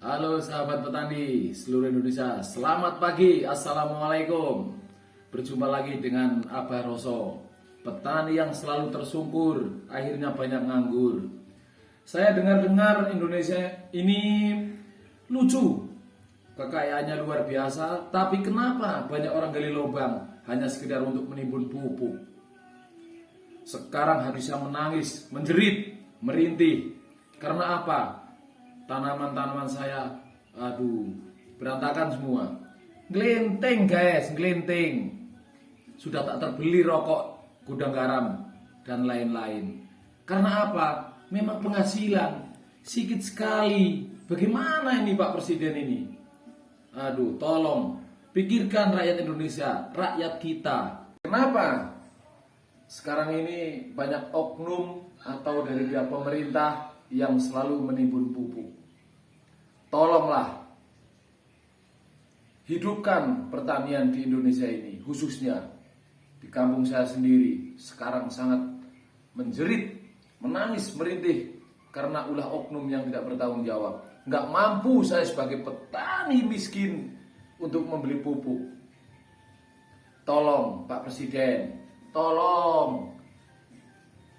Halo sahabat petani seluruh Indonesia, selamat pagi, assalamualaikum. Berjumpa lagi dengan Abah Roso, petani yang selalu tersungkur, akhirnya banyak nganggur. Saya dengar-dengar Indonesia ini lucu, kekayaannya luar biasa, tapi kenapa banyak orang gali lubang hanya sekedar untuk menimbun pupuk? Sekarang harusnya menangis, menjerit, merintih. Karena apa? Tanaman-tanaman saya, berantakan semua. Glinting guys, glinting. Sudah tak terbeli rokok, gudang garam, dan lain-lain. Karena apa? Memang penghasilan sedikit sekali. Bagaimana ini Pak Presiden ini? Tolong pikirkan rakyat Indonesia, rakyat kita. Kenapa? Sekarang ini banyak oknum atau dari pihak pemerintah yang selalu menimbun pupuk. Tolonglah hidupkan pertanian di Indonesia ini, khususnya di kampung saya sendiri. Sekarang sangat menjerit, menangis, merintih karena ulah oknum yang tidak bertanggung jawab. Nggak mampu saya sebagai petani miskin untuk membeli pupuk. Tolong Pak Presiden, tolong.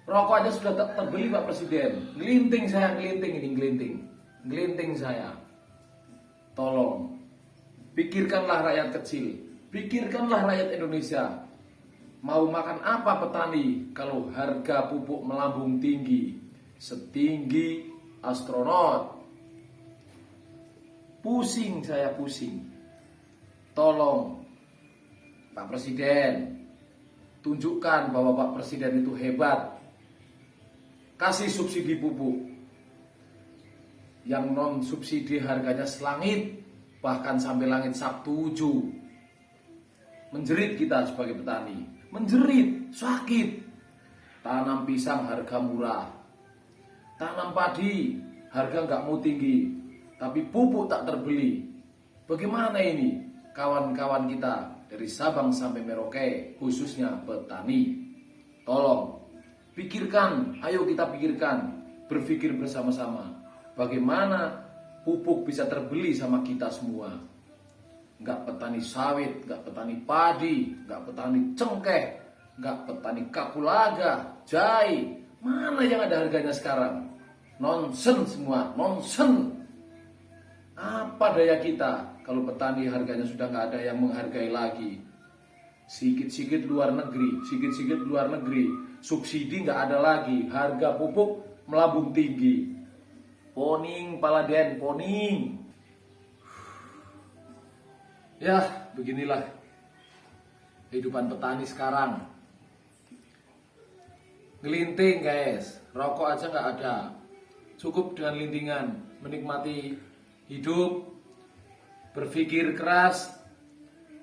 Rokok aja sudah tak terbeli Pak Presiden. Gelinting saya, gelinting ini, gelinting saya. Tolong, pikirkanlah rakyat kecil, pikirkanlah rakyat Indonesia. Mau makan apa petani kalau harga pupuk melambung tinggi, setinggi astronot? Pusing saya, pusing. Tolong Pak Presiden, tunjukkan bahwa Pak Presiden itu hebat. Kasih subsidi pupuk yang non subsidi harganya selangit, bahkan sampai langit Sabtu 7. Menjerit kita sebagai petani, menjerit, sakit. Tanam pisang harga murah, tanam padi harga nggak mau tinggi, tapi pupuk tak terbeli. Bagaimana ini kawan-kawan kita dari Sabang sampai Merauke, khususnya petani? Tolong pikirkan, ayo kita pikirkan, berpikir bersama-sama. Bagaimana pupuk bisa terbeli sama kita semua? Enggak petani sawit, enggak petani padi, enggak petani cengkeh, enggak petani kapulaga, jahe. Mana yang ada harganya sekarang? Nonsen semua, nonsen. Apa daya kita kalau petani harganya sudah enggak ada yang menghargai lagi? Sikit-sikit luar negeri, subsidi nggak ada lagi, harga pupuk melambung tinggi. Poning, paladen, poning. Ya, beginilah kehidupan petani sekarang. Gelinting guys, rokok aja nggak ada. Cukup dengan lintingan, menikmati hidup, berpikir keras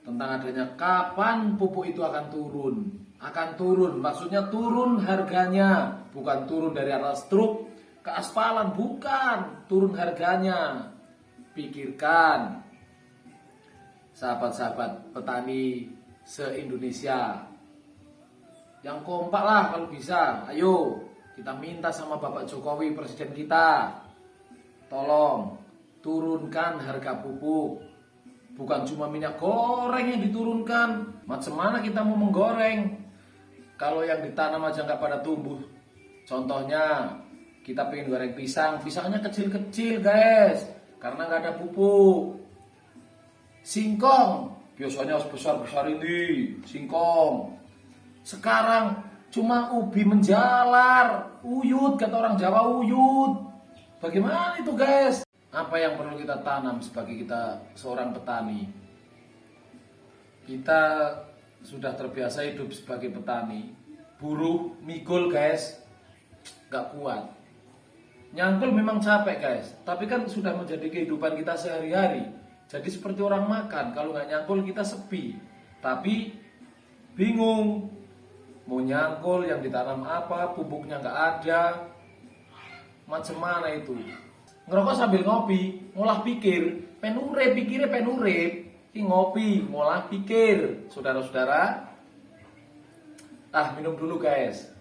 tentang adanya kapan pupuk itu akan turun. Akan turun, maksudnya turun harganya, bukan turun dari atas truk ke aspalan, bukan, turun harganya. Pikirkan sahabat-sahabat petani se-Indonesia, yang kompak lah kalau bisa. Ayo kita minta sama Bapak Jokowi, presiden kita, tolong turunkan harga pupuk. Bukan cuma minyak goreng yang diturunkan. Macam mana kita mau menggoreng kalau yang ditanam aja nggak pada tumbuh? Contohnya kita pengen goreng pisang, pisangnya kecil-kecil guys, karena nggak ada pupuk. Singkong biasanya harus besar-besar ini, singkong. Sekarang cuma ubi menjalar, uyut, kata orang Jawa, uyut. Bagaimana itu guys? Apa yang perlu kita tanam sebagai kita seorang petani? Kita sudah terbiasa hidup sebagai petani, buruh, mikul guys, gak kuat. Nyangkul memang capek guys, tapi kan sudah menjadi kehidupan kita sehari-hari. Jadi seperti orang makan, kalau gak nyangkul kita sepi. Tapi bingung, mau nyangkul yang ditanam apa, pupuknya gak ada. Macam mana itu? Ngerokok sambil ngopi, ngolah pikir, penurip, pikirnya penurip. Ini ngopi, ngolah pikir. Saudara-saudara, minum dulu guys.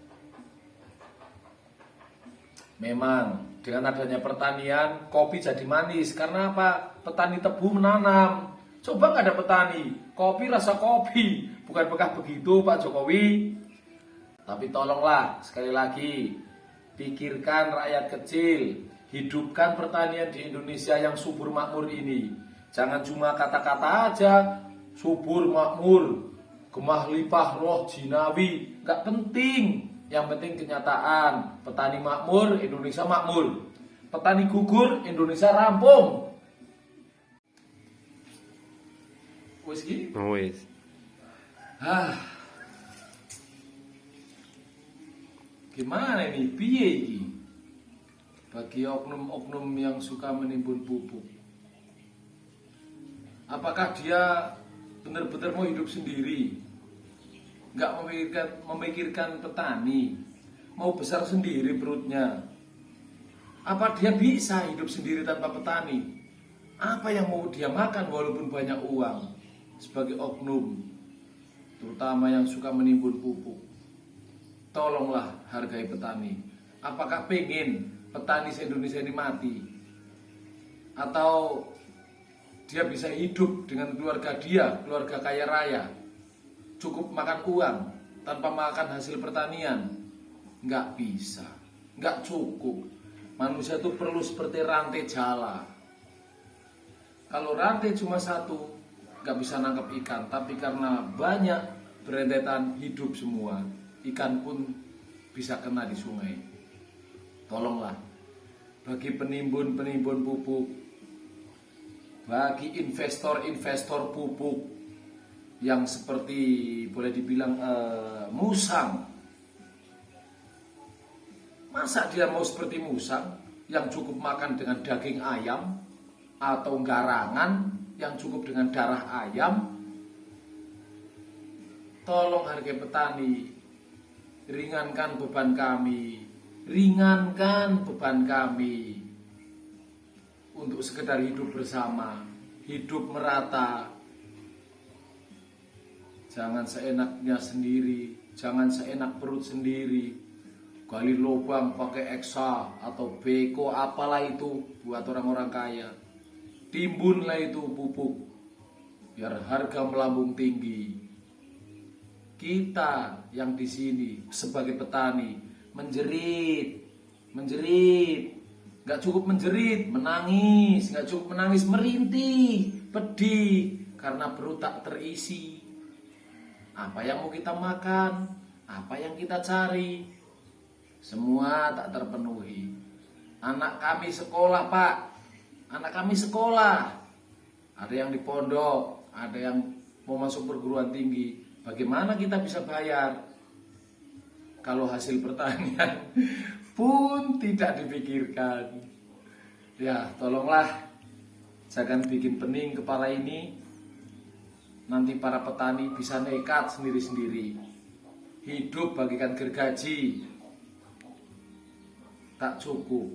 Memang dengan adanya pertanian, kopi jadi manis. Karena apa? Petani tebu menanam. Coba nggak ada petani, kopi rasa kopi. Bukan begitu Pak Jokowi. Tapi tolonglah, sekali lagi, pikirkan rakyat kecil. Hidupkan pertanian di Indonesia yang subur makmur ini. Jangan cuma kata-kata aja, subur makmur, gemah lipah roh jinawi. Nggak penting. Yang penting kenyataan. Petani makmur, Indonesia makmur. Petani gugur, Indonesia rampung. Wis iki? Wis. Gimana ini? Piye iki? Bagi oknum-oknum yang suka menimbun pupuk. Apakah dia benar-benar mau hidup sendiri? Nggak memikirkan petani, mau besar sendiri perutnya. Apa dia bisa hidup sendiri tanpa petani? Apa yang mau dia makan walaupun banyak uang? Sebagai oknum, terutama yang suka menimbun pupuk, tolonglah hargai petani. Apakah pengen petani se-Indonesia ini mati? Atau dia bisa hidup dengan keluarga dia, keluarga kaya raya, cukup makan uang tanpa makan hasil pertanian? Nggak bisa, nggak cukup. Manusia itu perlu seperti rantai jala. Kalau rantai cuma satu, nggak bisa nangkap ikan. Tapi karena banyak berentetan hidup semua, ikan pun bisa kena di sungai. Tolonglah, bagi penimbun-penimbun pupuk, bagi investor-investor pupuk yang seperti boleh dibilang musang. Masa dia mau seperti musang yang cukup makan dengan daging ayam, atau garangan yang cukup dengan darah ayam? Tolong hargai petani. Ringankan beban kami. Ringankan beban kami untuk sekedar hidup bersama, hidup merata. Jangan seenaknya sendiri, jangan seenak perut sendiri. Gali lubang pakai eksa atau beko apalah itu buat orang-orang kaya. Timbunlah itu pupuk biar harga melambung tinggi. Kita yang di sini sebagai petani menjerit, nggak cukup menjerit, menangis, nggak cukup menangis, merintih, pedih karena perut tak terisi. Apa yang mau kita makan, apa yang kita cari, semua tak terpenuhi. Anak kami sekolah, Pak. Anak kami sekolah. Ada yang di pondok, ada yang mau masuk perguruan tinggi. Bagaimana kita bisa bayar kalau hasil pertanian pun tidak dipikirkan? Ya, tolonglah, jangan bikin pening kepala ini. Nanti para petani bisa nekat sendiri-sendiri. Hidup bagikan gergaji tak cukup.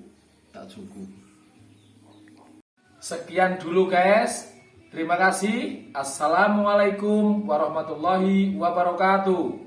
Sekian dulu guys. Terima kasih. Assalamualaikum warahmatullahi wabarakatuh.